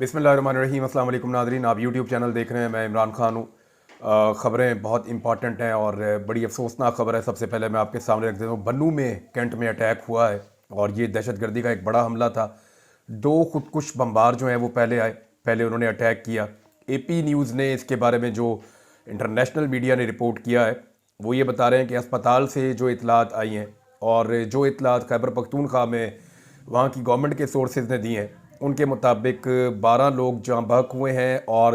बिस्मिल्लाहिर्रहमानिर्रहीम। अस्सलाम वालेकुम नाज़रीन, आप यूट्यूब चैनल देख रहे हैं। मैं इमरान खान हूँ। ख़बरें बहुत इंपॉर्टेंट हैं और बड़ी अफसोसनाक ख़बर है। सबसे पहले मैं आपके सामने रख देता हूँ, बन्नू में कैंट में अटैक हुआ है और ये दहशतगर्दी का एक बड़ा हमला था। 2 खुदकुश बम्बार जो हैं वो पहले आए, पहले उन्होंने अटैक किया। AP न्यूज़ ने इसके बारे में जो इंटरनेशनल मीडिया ने रिपोर्ट किया है वो ये बता रहे हैं कि अस्पताल से जो इतलात आई हैं और जो इतलात खैबर पख्तूनख्वा में वहाँ की गवर्नमेंट के सोर्सेज ने दी हैं, उनके मुताबिक 12 लोग जाँ बहक हुए हैं और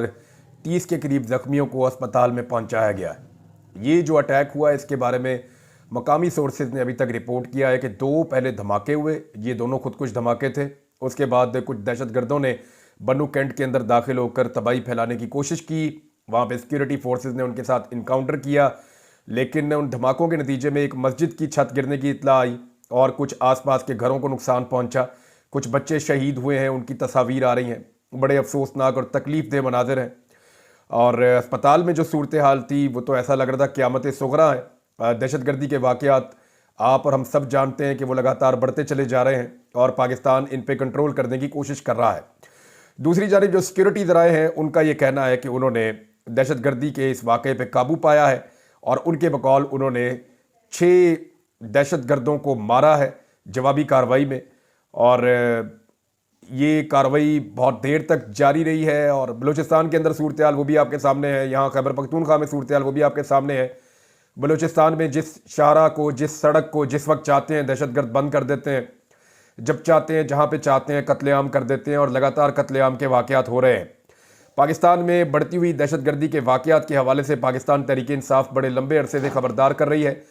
30 के करीब ज़ख्मियों को अस्पताल में पहुँचाया गया है। ये जो अटैक हुआ है इसके बारे में मकामी सोर्सेज ने अभी तक रिपोर्ट किया है कि 2 पहले धमाके हुए, ये दोनों खुदकुश धमाके थे। उसके बाद कुछ दहशतगर्दों ने बन्नू कैंट के अंदर दाखिल होकर तबाही फैलाने की कोशिश की। वहाँ पे सिक्योरिटी फोर्सेज ने उनके साथ इनकाउंटर किया, लेकिन उन धमाकों के नतीजे में एक मस्जिद की छत गिरने की इत्तला आई और कुछ आसपास के घरों को नुकसान पहुंचा। कुछ बच्चे शहीद हुए हैं, उनकी तस्वीर आ रही हैं। बड़े अफसोसनाक और तकलीफ देह मनाजिर हैं। और अस्पताल में जो सूरत हाल थी वो तो ऐसा लग रहा था क़यामत सुगरा है। दहशतगर्दी के वाक़यात आप और हम सब जानते हैं कि वो लगातार बढ़ते चले जा रहे हैं और पाकिस्तान इन पे कंट्रोल करने की कोशिश कर रहा है। दूसरी जानिब जो सिक्योरिटी ज़राए हैं उनका ये कहना है कि उन्होंने दहशतगर्दी के इस वाक़े पे काबू पाया है और उनके बकौल उन्होंने 6 दहशतगर्दों को मारा है जवाबी कार्रवाई में। और ये कार्रवाई बहुत देर तक जारी रही है। और बलूचिस्तान के अंदर सूरत हाल वो भी आपके सामने है, यहाँ खैबर पख्तूनख्वा में सूरत हाल वो भी आपके सामने है। बलूचिस्तान में जिस शाहरा को, जिस सड़क को जिस वक्त चाहते हैं दहशतगर्द बंद कर देते हैं, जब चाहते हैं जहाँ पे चाहते हैं कत्लेआम कर देते हैं और लगातार कत्लेआम के वाक़यात हो रहे हैं। पाकिस्तान में बढ़ती हुई दहशतगर्दी के वाक़यात के हवाले से पाकिस्तान तहरीक इंसाफ बड़े लंबे अरसे से खबरदार कर रही है।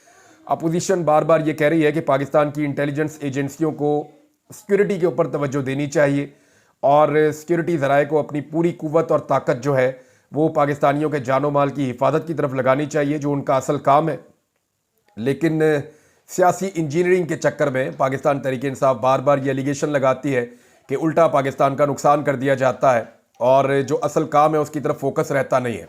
अपोजिशन बार बार ये कह रही है कि पाकिस्तान की इंटेलिजेंस एजेंसियों को सिक्योरिटी के ऊपर तवज्जो देनी चाहिए और सिक्योरिटी ज़राए को अपनी पूरी कुव्वत और ताकत जो है वो पाकिस्तानियों के जानो माल की हिफाजत की तरफ लगानी चाहिए, जो उनका असल काम है। लेकिन सियासी इंजीनियरिंग के चक्कर में पाकिस्तान तहरीक इंसाफ बार बार ये एलिगेशन लगाती है कि उल्टा पाकिस्तान का नुकसान कर दिया जाता है और जो असल काम है उसकी तरफ फोकस रहता नहीं है।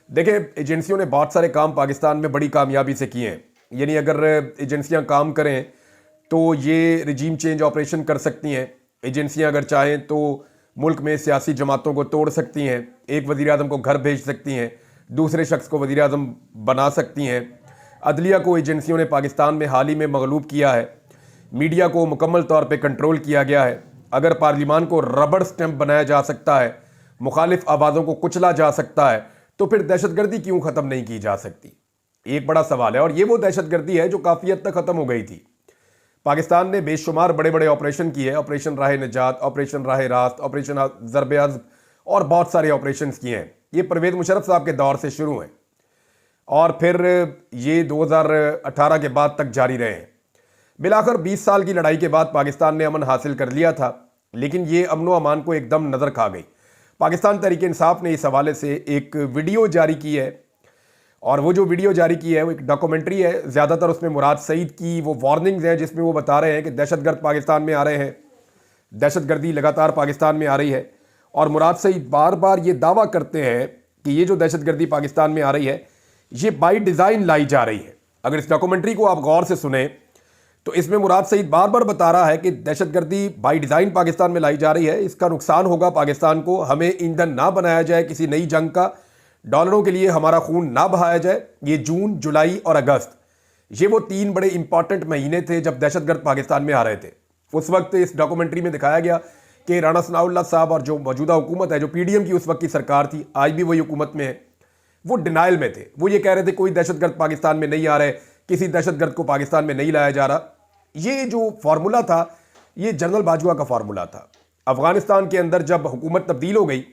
देखिए, एजेंसियों ने बहुत सारे काम पाकिस्तान में बड़ी कामयाबी से किए हैं। यानी अगर एजेंसियां काम करें तो ये रिजीम चेंज ऑपरेशन कर सकती हैं। एजेंसियां अगर चाहें तो मुल्क में सियासी जमातों को तोड़ सकती हैं, एक वज़ीर आज़म को घर भेज सकती हैं, दूसरे शख्स को वज़ीर आज़म बना सकती हैं। अदलिया को एजेंसियों ने पाकिस्तान में हाल ही में मगलूब किया है। मीडिया को मुकम्मल तौर पर कंट्रोल किया गया है। अगर पार्लिमान को रबड़ स्टैंप बनाया जा सकता है, मुखालिफ आवाज़ों को कुचला जा सकता है, तो फिर दहशतगर्दी क्यों ख़त्म नहीं की जा सकती? एक बड़ा सवाल है। और ये वो दहशतगर्दी है जो काफ़ी हद तक ख़त्म हो गई थी। पाकिस्तान ने बेशुमार बड़े बड़े ऑपरेशन किए, ऑपरेशन राह निजात, ऑपरेशन राह रास्त, ऑपरेशन ज़रब-ए-अज़्ब और बहुत सारे ऑपरेशन किए हैं। ये परवेज़ मुशर्रफ साहब के दौर से शुरू हैं और फिर ये 2018 के बाद तक जारी रहे हैं। बिलाखिर 20 साल की लड़ाई के बाद पाकिस्तान ने अमन हासिल कर लिया था, लेकिन ये अमन व अमान को एकदम नज़र खा गई। पाकिस्तान तहरीक इंसाफ ने इस हवाले से एक वीडियो जारी की है और वो जो वीडियो जारी की है वो एक डॉक्यूमेंट्री है। ज़्यादातर उसमें मुराद सईद की वो वार्निंग्स हैं जिसमें वो बता रहे हैं कि दहशतगर्द पाकिस्तान में आ रहे हैं, दहशतगर्दी लगातार पाकिस्तान में आ रही है। और मुराद सईद बार बार ये दावा करते हैं कि ये जो दहशतगर्दी पाकिस्तान में आ रही है ये बाई डिज़ाइन लाई जा रही है। अगर इस डॉक्यूमेंट्री को आप गौर से सुने तो इसमें मुराद सईद बार बार बता रहा है कि दहशतगर्दी बाई डिज़ाइन पाकिस्तान में लाई जा रही है। इसका नुकसान होगा पाकिस्तान को, हमें ईंधन ना बनाया जाए किसी नई जंग का, डॉलरों के लिए हमारा खून ना बहाया जाए। ये जून, जुलाई और अगस्त, ये वो 3 बड़े इंपॉर्टेंट महीने थे जब दहशतगर्द पाकिस्तान में आ रहे थे। उस वक्त इस डॉक्यूमेंट्री में दिखाया गया कि राणा सनाउल्लाह साहब और जो मौजूदा हुकूमत है, जो PDM की उस वक्त की सरकार थी, आज भी वही हुकूमत में है, वो डिनाइल में थे। वो ये कह रहे थे कोई दहशतगर्द पाकिस्तान में नहीं आ रहे, किसी दहशतगर्द को पाकिस्तान में नहीं लाया जा रहा। ये जो फार्मूला था ये जनरल बाजवा का फार्मूला था। अफगानिस्तान के अंदर जब हुकूमत तब्दील हो गई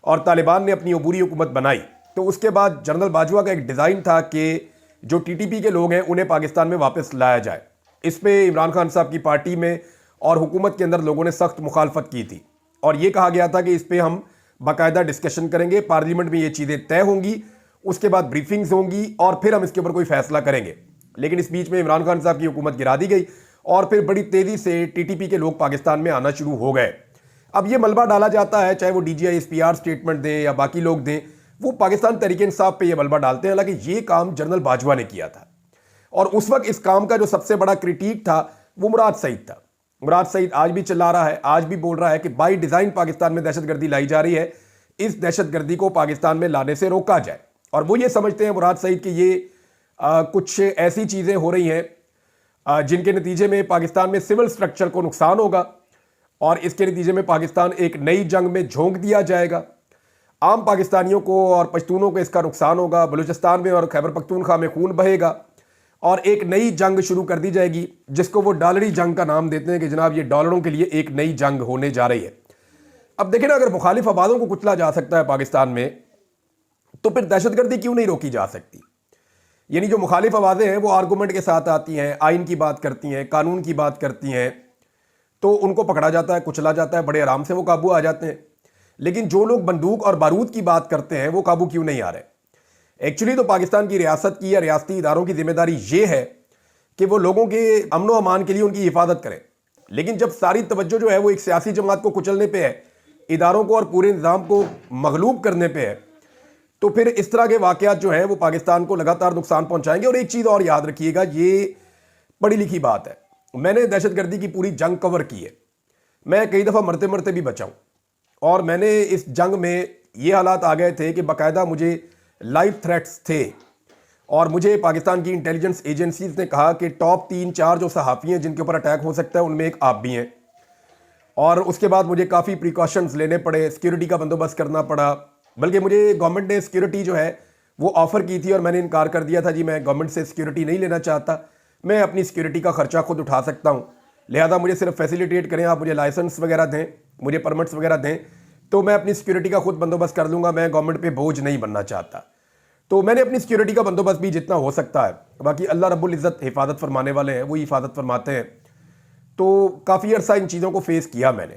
और तालिबान ने अपनी अबूरी हुकूमत बनाई तो उसके बाद जनरल बाजवा का एक डिज़ाइन था कि जो TTP के लोग हैं उन्हें पाकिस्तान में वापस लाया जाए। इस पे इमरान खान साहब की पार्टी में और हुकूमत के अंदर लोगों ने सख्त मुखालफत की थी और ये कहा गया था कि इस पर हम बाकायदा डिस्कशन करेंगे, पार्लियामेंट में ये चीज़ें तय होंगी, उसके बाद ब्रीफिंग्स होंगी और फिर हम इसके ऊपर कोई फैसला करेंगे। लेकिन इस बीच में इमरान खान साहब की हुकूमत गिरा दी गई और फिर बड़ी तेज़ी से TTP के लोग पाकिस्तान में आना शुरू हो गए। अब ये मलबा डाला जाता है, चाहे वो DGI SPR स्टेटमेंट दें या बाकी लोग दें, वो पाकिस्तान तहरीक इंसाफ पे ये मलबा डालते हैं। हालांकि ये काम जनरल बाजवा ने किया था और उस वक्त इस काम का जो सबसे बड़ा क्रिटिक था वो मुराद सईद था। مراد سعید آج بھی چلا رہا ہے, آج بھی بول رہا ہے کہ بائی ڈیزائن پاکستان میں دہشت گردی لائی جا رہی ہے, اس دہشت گردی کو پاکستان میں لانے سے روکا جائے. اور وہ یہ سمجھتے ہیں مراد سعید کہ یہ کچھ ایسی چیزیں ہو رہی ہیں جن کے نتیجے میں پاکستان میں سول سٹرکچر کو نقصان ہوگا اور اس کے نتیجے میں پاکستان ایک نئی جنگ میں جھونک دیا جائے گا. عام پاکستانیوں کو اور پشتونوں کو اس کا نقصان ہوگا, بلوچستان میں اور خیبر پختونخوا میں خون بہے گا اور ایک نئی جنگ شروع کر دی جائے گی جس کو وہ ڈالری جنگ کا نام دیتے ہیں کہ جناب یہ ڈالروں کے لیے ایک نئی جنگ ہونے جا رہی ہے. اب دیکھیں نا, اگر مخالف آوازوں کو کچلا جا سکتا ہے پاکستان میں تو پھر دہشت گردی کیوں نہیں روکی جا سکتی؟ یعنی جو مخالف آوازیں ہیں وہ آرگومنٹ کے ساتھ آتی ہیں, آئین کی بات کرتی ہیں, قانون کی بات کرتی ہیں, تو ان کو پکڑا جاتا ہے, کچلا جاتا ہے, بڑے آرام سے وہ قابو آ جاتے ہیں. لیکن جو لوگ بندوق اور بارود کی بات کرتے ہیں وہ قابو کیوں نہیں آ رہے؟ ایکچولی تو پاکستان کی ریاست کی یا ریاستی اداروں کی ذمہ داری یہ ہے کہ وہ لوگوں کے امن و امان کے لیے ان کی حفاظت کریں. لیکن جب ساری توجہ جو ہے وہ ایک سیاسی جماعت کو کچلنے پہ ہے, اداروں کو اور پورے نظام کو مغلوب کرنے پہ ہے, تو پھر اس طرح کے واقعات جو ہیں وہ پاکستان کو لگاتار نقصان پہنچائیں گے. اور ایک چیز اور یاد رکھیے گا, یہ پڑھی لکھی بات ہے, میں نے دہشت گردی کی پوری جنگ کور کی ہے, میں کئی دفعہ مرتے مرتے بھی بچا ہوں, اور میں نے اس جنگ میں یہ حالات آ گئے تھے کہ باقاعدہ مجھے لائیو تھریٹس تھے, اور مجھے پاکستان کی انٹیلیجنس ایجنسیز نے کہا کہ ٹاپ 3-4 جو صحافی ہیں جن کے اوپر اٹیک ہو سکتا ہے ان میں ایک آپ بھی ہیں. اور اس کے بعد مجھے کافی پریکاشنز لینے پڑے, سیکیورٹی کا بندوبست کرنا پڑا, بلکہ مجھے گورنمنٹ نے سیکیورٹی جو ہے وہ آفر کی تھی اور میں نے انکار کر دیا تھا, جی میں گورنمنٹ سے سیکیورٹی نہیں لینا چاہتا, میں اپنی سیکیورٹی کا خرچہ خود اٹھا سکتا ہوں, لہذا مجھے صرف فیسیلیٹیٹ کریں, آپ مجھے لائسنس وغیرہ دیں, مجھے پرمٹس وغیرہ دیں, تو میں اپنی سیکیورٹی کا خود بندوبست کر لوں گا, میں گورنمنٹ پہ بوجھ نہیں بننا چاہتا. تو میں نے اپنی سیکیورٹی کا بندوبست بھی جتنا ہو سکتا ہے, باقی اللہ رب العزت حفاظت فرمانے والے ہیں, وہی حفاظت فرماتے ہیں, تو کافی عرصہ ان چیزوں کو فیس کیا میں نے.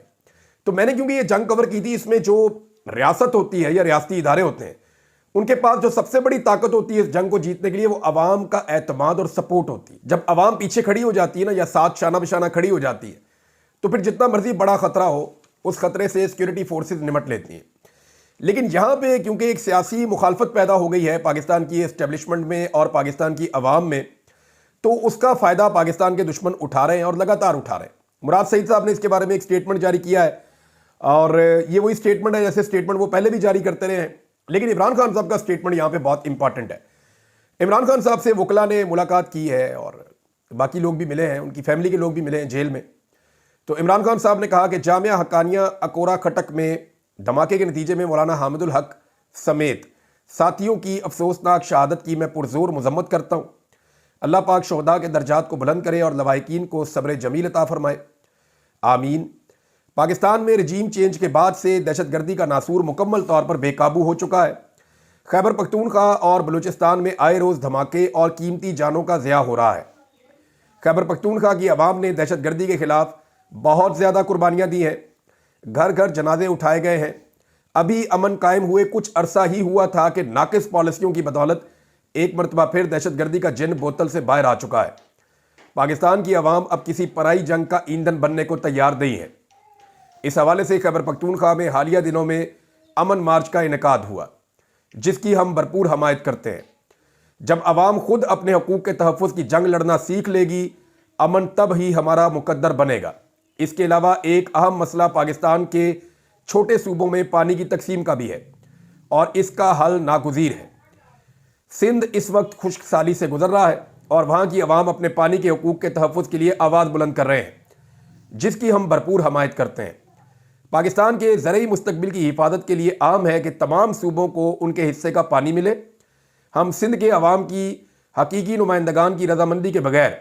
تو میں نے کیونکہ یہ جنگ کور کی تھی, اس میں جو ریاست ہوتی ہے یا ریاستی ادارے ہوتے ہیں ان کے پاس جو سب سے بڑی طاقت ہوتی ہے اس جنگ کو جیتنے کے لیے وہ عوام کا اعتماد اور سپورٹ ہوتی ہے. جب عوام پیچھے کھڑی ہو جاتی ہے نا, یا ساتھ شانہ بشانہ کھڑی ہو جاتی ہے, تو پھر جتنا مرضی بڑا خطرہ ہو اس خطرے سے سیکیورٹی فورسز نمٹ لیتی ہیں. لیکن یہاں پہ کیونکہ ایک سیاسی مخالفت پیدا ہو گئی ہے پاکستان کی اسٹیبلشمنٹ میں اور پاکستان کی عوام میں, تو اس کا فائدہ پاکستان کے دشمن اٹھا رہے ہیں اور لگاتار اٹھا رہے ہیں. مراد سعید صاحب نے اس کے بارے میں ایک سٹیٹمنٹ جاری کیا ہے, اور یہ وہی سٹیٹمنٹ ہے جیسے سٹیٹمنٹ وہ پہلے بھی جاری کرتے رہے ہیں. لیکن عمران خان صاحب کا سٹیٹمنٹ یہاں پہ بہت امپورٹنٹ ہے. عمران خان صاحب سے وکلا نے ملاقات کی ہے اور باقی لوگ بھی ملے ہیں, ان کی فیملی کے لوگ بھی ملے ہیں جیل میں. تو عمران خان صاحب نے کہا کہ جامعہ حقانیہ اکورا کھٹک میں دھماکے کے نتیجے میں مولانا حامد الحق سمیت ساتھیوں کی افسوسناک شہادت کی میں پرزور مذمت کرتا ہوں. اللہ پاک شہداء کے درجات کو بلند کرے اور لواحقین کو صبر جمیل عطا فرمائے, آمین. پاکستان میں رجیم چینج کے بعد سے دہشت گردی کا ناسور مکمل طور پر بے قابو ہو چکا ہے. خیبر پختونخوا اور بلوچستان میں آئے روز دھماکے اور قیمتی جانوں کا ضیاع ہو رہا ہے. خیبر پختونخوا کی عوام نے دہشت گردی کے خلاف بہت زیادہ قربانیاں دی ہیں, گھر گھر جنازے اٹھائے گئے ہیں. ابھی امن قائم ہوئے کچھ عرصہ ہی ہوا تھا کہ ناقص پالیسیوں کی بدولت ایک مرتبہ پھر دہشت گردی کا جن بوتل سے باہر آ چکا ہے. پاکستان کی عوام اب کسی پرائی جنگ کا ایندھن بننے کو تیار نہیں ہے. اس حوالے سے خیبر پختونخوا میں حالیہ دنوں میں امن مارچ کا انعقاد ہوا جس کی ہم بھرپور حمایت کرتے ہیں. جب عوام خود اپنے حقوق کے تحفظ کی جنگ لڑنا سیکھ لے گی, امن تب ہی ہمارا مقدر بنے گا. اس کے علاوہ ایک اہم مسئلہ پاکستان کے چھوٹے صوبوں میں پانی کی تقسیم کا بھی ہے اور اس کا حل ناگزیر ہے. سندھ اس وقت خشک سالی سے گزر رہا ہے اور وہاں کی عوام اپنے پانی کے حقوق کے تحفظ کے لیے آواز بلند کر رہے ہیں جس کی ہم بھرپور حمایت کرتے ہیں. پاکستان کے زرعی مستقبل کی حفاظت کے لیے عام ہے کہ تمام صوبوں کو ان کے حصے کا پانی ملے. ہم سندھ کے عوام کی حقیقی نمائندگان کی رضامندی کے بغیر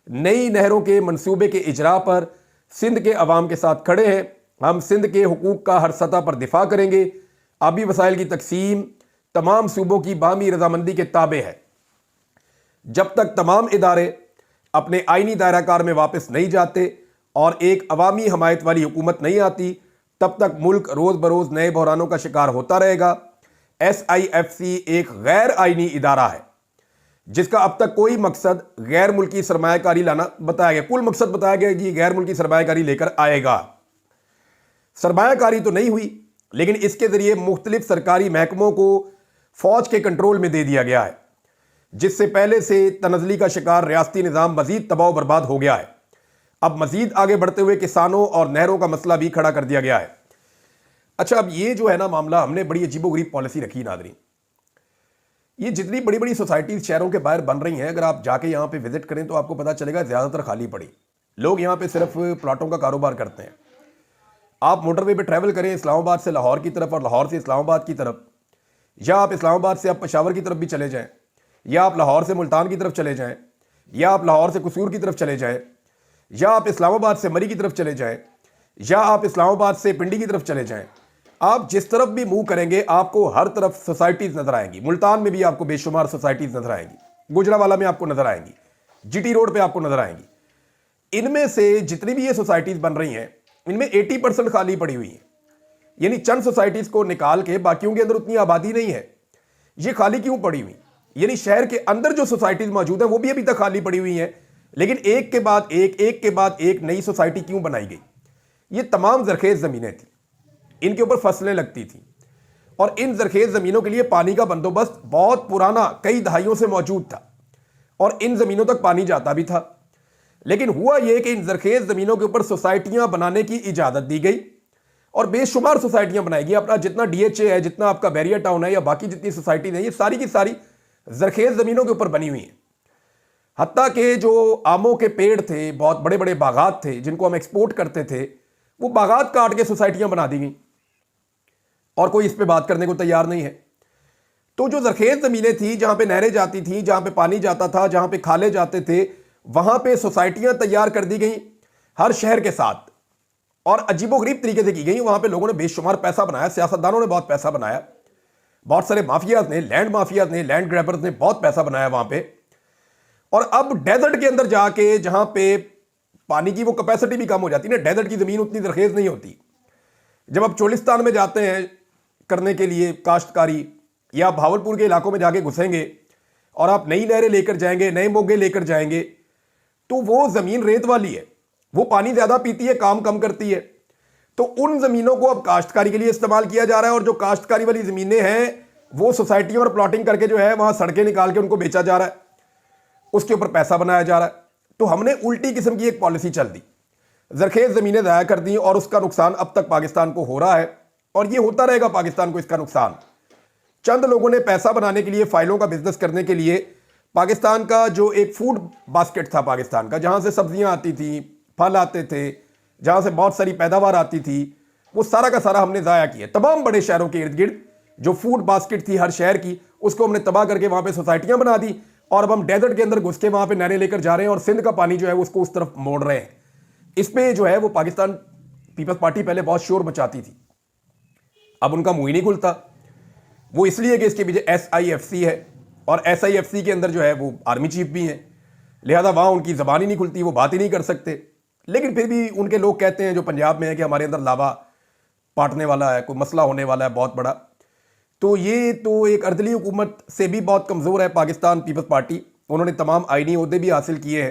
نئی نہروں کے منصوبے کے اجرا پر سندھ کے عوام کے ساتھ کھڑے ہیں. ہم سندھ کے حقوق کا ہر سطح پر دفاع کریں گے. آبی وسائل کی تقسیم تمام صوبوں کی باہمی رضامندی کے تابع ہے. جب تک تمام ادارے اپنے آئینی دائرہ کار میں واپس نہیں جاتے اور ایک عوامی حمایت والی حکومت نہیں آتی, تب تک ملک روز بروز نئے بحرانوں کا شکار ہوتا رہے گا. SIFC ایک غیر آئینی ادارہ ہے جس کا اب تک کوئی مقصد غیر ملکی سرمایہ کاری لانا بتایا گیا. کل مقصد بتایا گیا کہ غیر ملکی سرمایہ کاری لے کر آئے گا. سرمایہ کاری تو نہیں ہوئی, لیکن اس کے ذریعے مختلف سرکاری محکموں کو فوج کے کنٹرول میں دے دیا گیا ہے جس سے پہلے سے تنزلی کا شکار ریاستی نظام مزید تباہ و برباد ہو گیا ہے. اب مزید آگے بڑھتے ہوئے کسانوں اور نہروں کا مسئلہ بھی کھڑا کر دیا گیا ہے۔ اچھا، اب یہ جو ہے نا معاملہ، ہم نے بڑی عجیب و غریب پالیسی رکھی ناظرین۔ یہ جتنی بڑی بڑی سوسائٹیز شہروں کے باہر بن رہی ہیں، اگر آپ جا کے یہاں پہ وزٹ کریں تو آپ کو پتا چلے گا زیادہ تر خالی پڑی۔ لوگ یہاں پہ صرف پلاٹوں کا کاروبار کرتے ہیں۔ آپ موٹر وے پہ ٹریول کریں اسلام آباد سے لاہور کی طرف اور لاہور سے اسلام آباد کی طرف، یا آپ اسلام آباد سے آپ پشاور کی طرف بھی چلے جائیں، یا آپ لاہور سے ملتان کی طرف چلے جائیں، یا آپ لاہور سے قصور کی طرف چلے جائیں، یا آپ اسلام آباد سے مری کی طرف چلے جائیں، یا آپ اسلام آباد سے پنڈی کی طرف چلے جائیں، آپ جس طرف بھی موو کریں گے آپ کو ہر طرف سوسائٹیز نظر آئیں گی۔ ملتان میں بھی آپ کو بے شمار سوسائٹیز نظر آئیں گی، گجرانوالہ میں آپ کو نظر آئیں گی، جی ٹی روڈ پہ آپ کو نظر آئیں گی۔ ان میں سے جتنی بھی یہ سوسائٹیز بن رہی ہیں ان میں 80% خالی پڑی ہوئی ہیں، یعنی چند سوسائٹیز کو نکال کے باقیوں کے اندر اتنی آبادی نہیں ہے۔ یہ خالی کیوں پڑی ہوئی؟ یعنی شہر کے اندر جو سوسائٹیز موجود ہیں وہ بھی ابھی تک خالی پڑی ہوئی ہیں، لیکن ایک کے بعد ایک نئی سوسائٹی کیوں بنائی گئی؟ یہ تمام زرخیز زمینیں تھیں، ان کے اوپر فصلیں لگتی تھیں، اور ان زرخیز زمینوں کے لیے پانی کا بندوبست بہت پرانا کئی دہائیوں سے موجود تھا، اور ان زمینوں تک پانی جاتا بھی تھا۔ لیکن ہوا یہ کہ ان زرخیز زمینوں کے اوپر سوسائٹیاں بنانے کی اجازت دی گئی، اور بے شمار سوسائٹیاں بنائی گئی۔ اپنا جتنا ڈی ایچ اے ہے، جتنا آپ کا بیریا ٹاؤن ہے، یا باقی جتنی سوسائٹیز ہیں، یہ ساری کی ساری زرخیز زمینوں کے اوپر بنی ہوئی ہیں۔ حتیٰ کہ جو آموں کے پیڑ تھے، بہت بڑے بڑے باغات تھے جن کو ہم ایکسپورٹ کرتے تھے، وہ باغات کاٹ کے سوسائٹیاں بنا دی گئیں، اور کوئی اس پہ بات کرنے کو تیار نہیں ہے۔ تو جو زرخیز زمینیں تھیں، جہاں پہ نہریں جاتی تھیں، جہاں پہ پانی جاتا تھا، جہاں پہ کھالے جاتے تھے، وہاں پہ سوسائٹیاں تیار کر دی گئیں ہر شہر کے ساتھ، اور عجیب و غریب طریقے سے کی گئیں۔ وہاں پہ لوگوں نے بے شمار پیسہ بنایا، سیاستدانوں نے بہت پیسہ بنایا، بہت سارے مافیاز نے، لینڈ مافیاز نے، لینڈ گریبرز نے بہت پیسہ بنایا وہاں پہ۔ اور اب ڈیزرٹ کے اندر جا کے، جہاں پہ پانی کی وہ کیپیسٹی بھی کم ہو جاتی ہے نا، ڈیزرٹ کی زمین اتنی زرخیز نہیں ہوتی۔ جب آپ چولستان میں جاتے ہیں کرنے کے لیے کاشتکاری، یا بھاولپور کے علاقوں میں جا کے گھسیں گے اور آپ نئی نہریں لے کر جائیں گے، نئے موگے لے کر جائیں گے، تو وہ زمین ریت والی ہے، وہ پانی زیادہ پیتی ہے، کام کم کرتی ہے۔ تو ان زمینوں کو اب کاشتکاری کے لیے استعمال کیا جا رہا ہے، اور جو کاشتکاری والی زمینیں ہیں وہ سوسائٹیوں اور پلاٹنگ کر کے جو ہے وہاں سڑکیں نکال کے ان کو بیچا جا رہا ہے، اس کے اوپر پیسہ بنایا جا رہا ہے۔ تو ہم نے الٹی قسم کی ایک پالیسی چل دی، زرخیز زمینیں ضائع کر دی، اور اس کا نقصان اب تک پاکستان کو ہو رہا ہے، اور یہ ہوتا رہے گا پاکستان کو اس کا نقصان۔ چند لوگوں نے پیسہ بنانے کے لیے، فائلوں کا بزنس کرنے کے لیے، پاکستان کا جو ایک فوڈ باسکٹ تھا پاکستان کا، جہاں سے سبزیاں آتی تھیں، پھل آتے تھے، جہاں سے بہت ساری پیداوار آتی تھی، وہ سارا کا سارا ہم نے ضائع کیا۔ تمام بڑے شہروں کے ارد گرد جو فوڈ باسکٹ تھی ہر شہر کی، اس کو ہم نے تباہ کر کے وہاں پہ سوسائٹیاں بنا دی، اور اب ہم ڈیزرٹ کے اندر گھس کے وہاں پہ نہریں لے کر جا رہے ہیں، اور سندھ کا پانی جو ہے اس کو اس طرف موڑ رہے ہیں۔ اس پہ جو ہے وہ پاکستان پیپلز پارٹی پہلے بہت شور مچاتی تھی، اب ان کا منہ ہی نہیں کھلتا۔ وہ اس لیے کہ اس کے پیچھے ایس آئی ایف سی ہے، اور ایس آئی ایف سی کے اندر جو ہے وہ آرمی چیف بھی ہیں، لہذا وہاں ان کی زبان ہی نہیں کھلتی، وہ بات ہی نہیں کر سکتے۔ لیکن پھر بھی ان کے لوگ کہتے ہیں جو پنجاب میں ہے کہ ہمارے اندر لاوا پاٹنے والا ہے، کوئی مسئلہ ہونے والا ہے بہت بڑا۔ تو یہ تو ایک اردلی حکومت سے بھی بہت کمزور ہے پاکستان پیپلز پارٹی۔ انہوں نے تمام آئینی عہدے بھی حاصل کیے ہیں،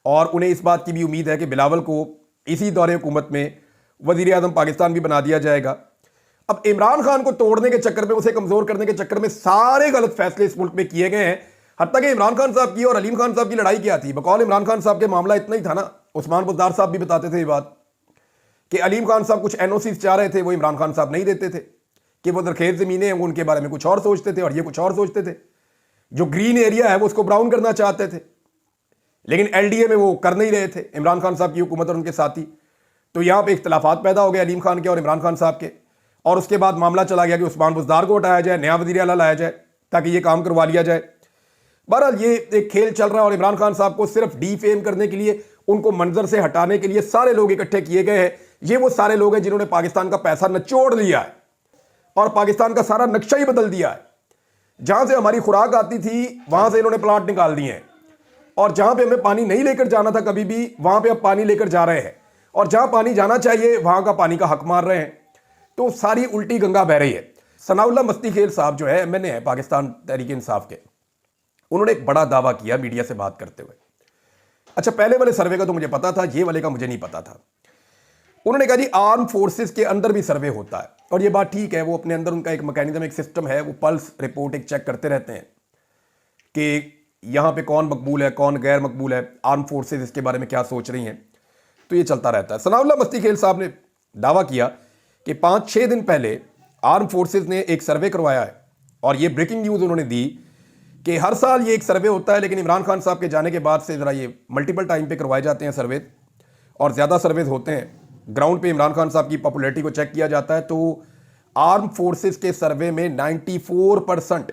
اور انہیں اس بات کی بھی امید ہے کہ بلاول کو اسی دور حکومت میں وزیر اعظم پاکستان بھی بنا دیا جائے گا۔ اب عمران خان کو توڑنے کے چکر میں، اسے کمزور کرنے کے چکر میں سارے غلط فیصلے اس ملک میں کیے گئے ہیں۔ حتیٰ کہ عمران خان صاحب کی اور علیم خان صاحب کی لڑائی کیا تھی؟ بقول عمران خان صاحب کے معاملہ اتنا ہی تھا نا، عثمان بزدار صاحب بھی بتاتے تھے یہ بات، کہ علیم خان صاحب کچھ این او سیز چاہ رہے تھے، وہ عمران خان صاحب نہیں دیتے تھے، کہ وہ زرخیز زمینیں ہیں وہ ان کے بارے میں کچھ اور سوچتے تھے اور یہ کچھ اور سوچتے تھے، جو گرین ایریا ہے وہ اس کو براؤن کرنا چاہتے تھے، لیکن ایل ڈی اے میں وہ کر نہیں رہے تھے عمران خان صاحب کی حکومت اور ان کے ساتھی۔ تو یہاں پہ اختلافات پیدا ہو گئے علیم خان کے اور عمران خان صاحب کے، اور اس کے بعد معاملہ چلا گیا کہ عثمان بزدار کو ہٹایا جائے، نیا وزیر اعلیٰ لایا جائے تاکہ یہ کام کروا لیا جائے۔ بہرحال یہ ایک کھیل چل رہا ہے، اور عمران خان صاحب کو صرف ڈی فیم کرنے کے لیے، ان کو منظر سے ہٹانے کے لیے سارے لوگ اکٹھے کیے گئے ہیں۔ یہ وہ سارے لوگ ہیں جنہوں نے پاکستان کا پیسہ نچوڑ لیا ہے اور پاکستان کا سارا نقشہ ہی بدل دیا ہے۔ جہاں سے ہماری خوراک آتی تھی وہاں سے انہوں نے پلاٹ نکال دیے ہیں، اور جہاں پہ ہمیں پانی نہیں لے کر جانا تھا کبھی بھی، وہاں پہ اب پانی لے کر جا رہے ہیں، اور جہاں پانی جانا چاہیے وہاں کا پانی کا حق مار رہے ہیں۔ تو ساری الٹی گنگا بہ رہی ہے۔ ثناء اللہ مستی خیل صاحب جو ہے ایم این اے ہے پاکستان تحریک انصاف کے، انہوں نے ایک بڑا دعویٰ کیا میڈیا سے بات کرتے ہوئے۔ اچھا، پہلے والے سروے کا تو مجھے پتا تھا، یہ والے کا مجھے نہیں پتا تھا۔ انہوں نے کہا جی آرم فورسز کے اندر بھی سروے ہوتا ہے، اور یہ بات ٹھیک ہے، وہ اپنے اندر ان کا ایک میکینزم، ایک سسٹم ہے، وہ پلس رپورٹ ایک چیک کرتے رہتے ہیں کہ یہاں پہ کون مقبول ہے، کون غیر مقبول ہے، آرم فورسز اس کے بارے میں کیا سوچ رہی ہیں۔ तो ये चलता रहता है। सनाउल्लाह मस्ती खेल साहब ने दावा किया कि 5-6 दिन पहले आर्म फोर्सेस ने एक सर्वे करवाया है, और ये ब्रेकिंग न्यूज़ उन्होंने दी कि हर साल ये एक सर्वे होता है, लेकिन इमरान खान साहब के जाने के बाद से ज़रा ये मल्टीपल टाइम पे करवाए जाते हैं सर्वे, और ज़्यादा सर्वेज होते हैं। ग्राउंड पे इमरान खान साहब की पॉपुलैरिटी को चेक किया जाता है, तो आर्म फोर्सेस के सर्वे में 94%,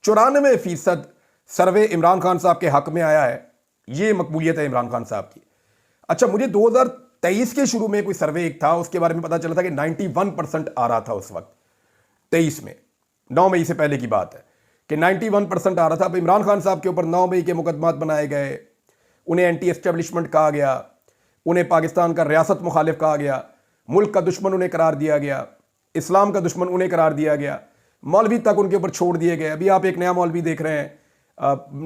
94% सर्वे इमरान खान साहब के हक में आया है। ये मकबूलियत है इमरान खान साहब की। अच्छा, मुझे 2023 के शुरू में कोई सर्वे एक था, उसके बारे में पता चला था कि 91% आ रहा था उस वक्त, 23 में, 9 मई से पहले की बात है कि 91% आ रहा था। अब इमरान खान साहब के ऊपर 9 मई के मुकदमात बनाए गए, उन्हें एंटी एस्टेब्लिशमेंट कहा गया, उन्हें पाकिस्तान का रियासत मुखालिफ कहा गया, मुल्क का दुश्मन उन्हें करार दिया गया, इस्लाम का दुश्मन उन्हें करार दिया गया, मौलवी तक उनके ऊपर छोड़ दिए गए। अभी आप एक नया मौलवी देख रहे हैं,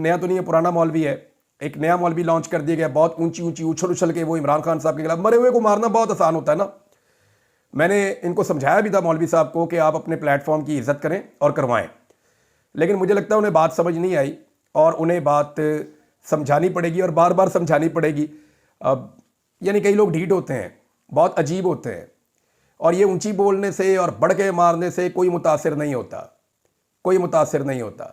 नया तो नहीं है, पुराना मौलवी है, एक नया मौलवी लॉन्च कर दिया गया, बहुत ऊंची ऊंची उछल उछल के वो इमरान खान साहब के खिलाफ। मरे हुए को मारना बहुत आसान होता है ना। मैंने इनको समझाया भी था मौलवी साहब को कि आप अपने प्लेटफॉर्म की इज्जत करें और करवाएं, लेकिन मुझे लगता है उन्हें बात समझ नहीं आई, और उन्हें बात समझानी पड़ेगी और बार बार समझानी पड़ेगी। यानी कई लोग ढीठ होते हैं, बहुत अजीब होते हैं, और ये ऊंची बोलने से और बढ़ के मारने से कोई मुतासिर नहीं होता, कोई मुतासिर नहीं होता,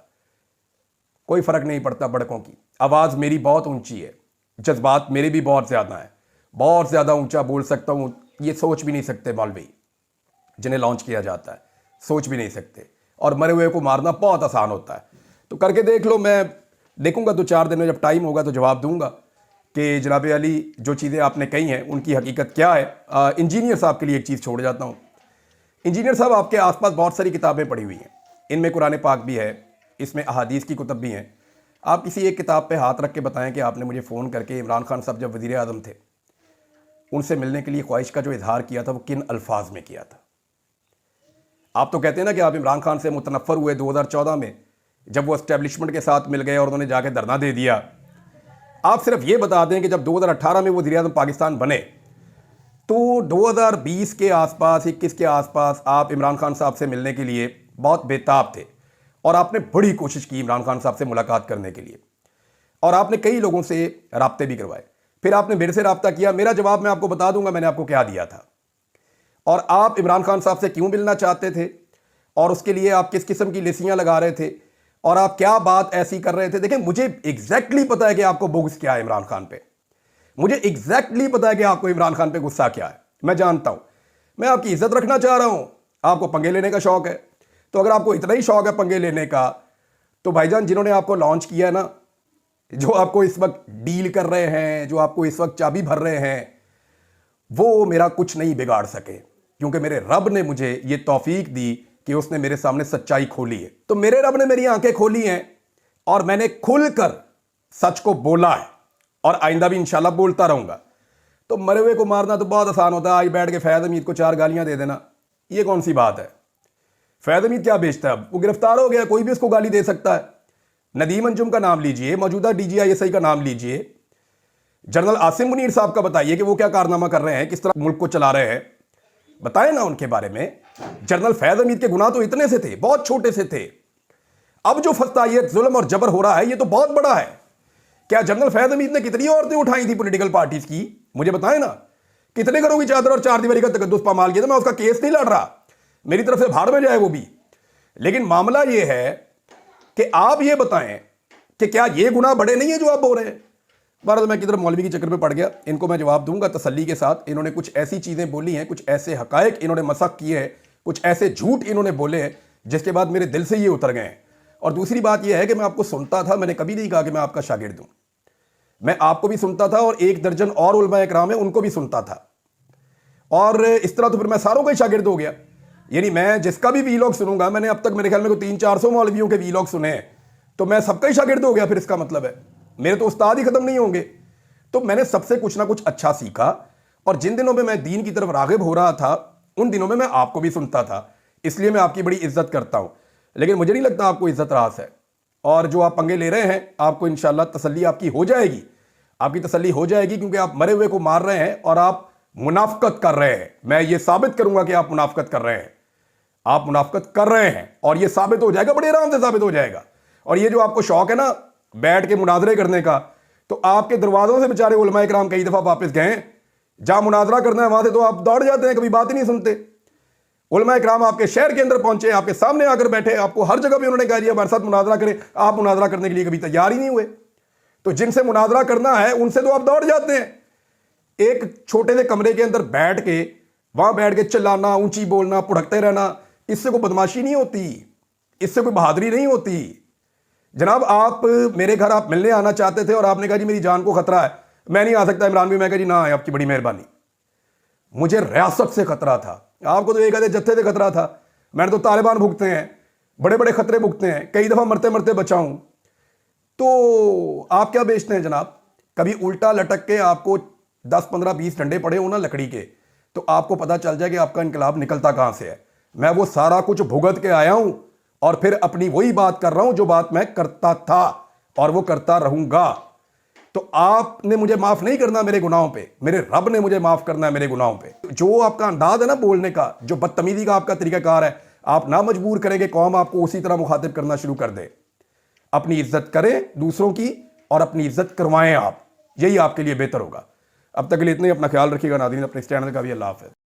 कोई फ़र्क नहीं पड़ता। बड़कों की आवाज़ मेरी बहुत ऊंची है, जज्बात मेरे भी बहुत ज़्यादा हैं, बहुत ज़्यादा ऊंचा बोल सकता हूँ, ये सोच भी नहीं सकते मौलवी जिन्हें लॉन्च किया जाता है, सोच भी नहीं सकते। और मरे हुए को मारना बहुत आसान होता है। तो करके देख लो, मैं देखूंगा 2-4 दिन में, जब टाइम होगा तो जवाब दूंगा कि जनाब अली जो चीज़ें आपने कही हैं उनकी हकीकत क्या है। इंजीनियर साहब के लिए एक चीज़ छोड़ जाता हूँ। इंजीनियर साहब, आपके आसपास बहुत सारी किताबें पढ़ी हुई हैं, इनमें कुरान पाक भी है, इसमें अहादीस की कुतब भी हैं। आप किसी एक किताब पे हाथ रख के बताएं कि आपने मुझे फ़ोन करके इमरान खान साहब जब वज़ीर आज़म थे उनसे मिलने के लिए ख्वाहिश का जो इजहार किया था वो किन अल्फाज में किया था। आप तो कहते हैं ना कि आप इमरान खान से मुतनफ़र हुए 2014 में, जब वो एस्टेब्लिशमेंट के साथ मिल गए और उन्होंने जाके धरना दे दिया। आप सिर्फ ये बता दें कि जब 2018 में वो वज़ीर आज़म पाकिस्तान बने, तो 2020 के आसपास, 21 के आसपास आप इमरान खान साहब से मिलने के लिए बहुत बेताब थे, और आपने बड़ी कोशिश की इमरान खान साहब से मुलाकात करने के लिए, और आपने कई लोगों से राब्ते भी करवाए। फिर आपने मेरे से राब्ता किया, मेरा जवाब मैं आपको बता दूंगा मैंने आपको क्या दिया था, और आप इमरान खान साहब से क्यों मिलना चाहते थे, और उसके लिए आप किस किस्म की लिसियां लगा रहे थे, और आप क्या बात ऐसी कर रहे थे। देखिए, मुझे एग्जैक्टली पता है कि आपको बुग़्ज़ क्या है इमरान खान पे, मुझे एग्जैक्टली पता है कि आपको इमरान खान पे गुस्सा क्या है, मैं जानता हूं। मैं आपकी इज्जत रखना चाह रहा हूं, आपको पंगे लेने का शौक है। तो अगर आपको इतना ही शौक है पंगे लेने का, तो भाईजान जिन्होंने आपको लॉन्च किया है ना, जो आपको इस वक्त डील कर रहे हैं, जो आपको इस वक्त चाबी भर रहे हैं, वो मेरा कुछ नहीं बिगाड़ सके, क्योंकि मेरे रब ने मुझे ये तौफीक दी कि उसने मेरे सामने सच्चाई खोली है। तो मेरे रब ने मेरी आंखें खोली हैं, और मैंने खुलकर सच को बोला है, और आइंदा भी इंशाल्लाह बोलता रहूंगा। तो मरे हुए को मारना तो बहुत आसान होता है, आज बैठ के फैज़ हमीद को 4 गालियां दे देना, ये कौन सी बात है। फैज़ हमीद क्या बेचता है, वो गिरफ्तार हो गया, कोई भी उसको गाली दे सकता है। नदीम अंजुम का नाम लीजिए, मौजूदा DGISI का नाम लीजिए, जनरल आसिम मुनीर साहब का बताइए कि वो क्या कारनामा कर रहे हैं, किस तरह मुल्क को चला रहे हैं, बताएं ना उनके बारे में। जनरल फैज़ हमीद के गुनाह तो इतने से थे, बहुत छोटे से थे। अब जो फस्तायत, जुल्म और जबर हो रहा है, ये तो बहुत बड़ा है। क्या जनरल फैज़ हमीद ने कितनी औरतें उठाई थी पॉलिटिकल पार्टीज की, मुझे बताएं ना। कितने घरों की चादर और 4 दीवारी का तकद्दुस पामाल किया था। मैं उसका केस नहीं लड़ रहा, मेरी तरफ से भाड़ में जाए वो भी, लेकिन मामला ये है कि आप ये बताएं कि क्या ये गुनाह बड़े नहीं है जो आप बोल रहे हैं। बहरहाल मैं किधर मौलवी के चक्कर में पड़ गया, इनको मैं जवाब दूंगा तसल्ली के साथ। इन्होंने कुछ ऐसी चीज़ें बोली हैं, कुछ ऐसे हकायक इन्होंने मसक किए हैं, कुछ ऐसे झूठ इन्होंने बोले हैं, जिसके बाद मेरे दिल से ये उतर गए हैं। और दूसरी बात यह है कि मैं आपको सुनता था, मैंने कभी नहीं कहा कि मैं आपका शागिर्द हूं। मैं आपको भी सुनता था, और 1 दर्जन और उलमा इकराम है उनको भी सुनता था, और इस तरह तो फिर मैं सारों का ही शागिर्द हो गया। यानी मैं जिसका भी वीलॉग सुनूंगा, मैंने अब तक मेरे ख्याल में को 300-400 मौलवियों के वीलॉग सुने हैं, तो मैं सबका ही शागिर्द हो गया। फिर इसका मतलब है मेरे तो उस्ताद ही खत्म नहीं होंगे। तो मैंने सबसे कुछ ना कुछ अच्छा सीखा, और जिन दिनों में मैं दीन की तरफ राग़िब हो रहा था, उन दिनों में मैं आपको भी सुनता था, इसलिए मैं आपकी बड़ी इज्जत करता हूं। लेकिन मुझे नहीं लगता आपको इज्जत रास है, और जो आप पंगे ले रहे हैं, आपको इंशाल्लाह तसल्ली आपकी हो जाएगी, आपकी तसल्ली हो जाएगी, क्योंकि आप मरे हुए को मार रहे हैं और आप मुनाफकत कर रहे हैं। मैं ये साबित करूंगा कि आप मुनाफकत कर रहे हैं, आप मुनाफकत कर रहे हैं, और ये साबित हो जाएगा, बड़े आराम से साबित हो जाएगा। और ये जो आपको शौक है ना बैठ के मुनाजरे करने का, तो आपके दरवाजों से बेचारे उलमा इकराम कई दफा वापस गए, जहाँ मुनाजरा करना है वहाँ से तो आप दौड़ जाते हैं, कभी बात ही नहीं सुनते। उलमा इकराम आपके शहर के अंदर पहुंचे, आपके सामने आकर बैठे, आपको हर जगह पे उन्होंने कहा जी हमारे साथ मुनाजरा करें, आप मुनाजरा करने के लिए कभी तैयार ही नहीं हुए। तो जिनसे मुनाजरा करना है उनसे तो आप दौड़ जाते हैं। एक छोटे से कमरे के अंदर बैठ के, वहां बैठ के चिल्लाना, ऊंची बोलना, पुढ़कते रहना, इससे कोई बदमाशी नहीं होती, इससे कोई बहादुरी नहीं होती। जनाब आप मेरे घर आप मिलने आना चाहते थे और आपने कहा जी मेरी जान को खतरा है, मैं नहीं आ सकता इमरान भाई। मैं कहा जी ना, आपकी बड़ी मेहरबानी। मुझे रियासत से खतरा था, आपको तो एक आधे जत्थे से खतरा था, मैंने तो तालिबान भुगते हैं, बड़े बड़े खतरे भुगते हैं, कई दफा मरते मरते बचा हूं। तो आप क्या बेचते हैं जनाब? कभी उल्टा लटक के आपको 10 15 20 डंडे पड़े हो ना लकड़ी के, तो आपको पता चल जाए कि आपका इनकलाब निकलता कहां से है। मैं वो सारा कुछ भुगत के आया हूं और फिर अपनी वही बात कर रहा हूं जो बात मैं करता था और वो करता रहूंगा। तो आपने मुझे माफ नहीं करना मेरे गुनाहों पे, मेरे रब ने मुझे माफ करना है मेरे गुनाहों पे। जो आपका अंदाज है ना बोलने का, जो बदतमीजी का आपका तरीकाकार है, आप ना मजबूर करेंगे कौम आपको उसी तरह मुखातिब करना शुरू कर दे। अपनी इज्जत करें दूसरों की और अपनी इज्जत करवाएं आप, यही आपके लिए बेहतर होगा। अब तक के लिए इतने, अपना ख्याल रखिएगा नाज़रीन, अपने इस चैनल का भी। अल्लाह हाफ़िज़।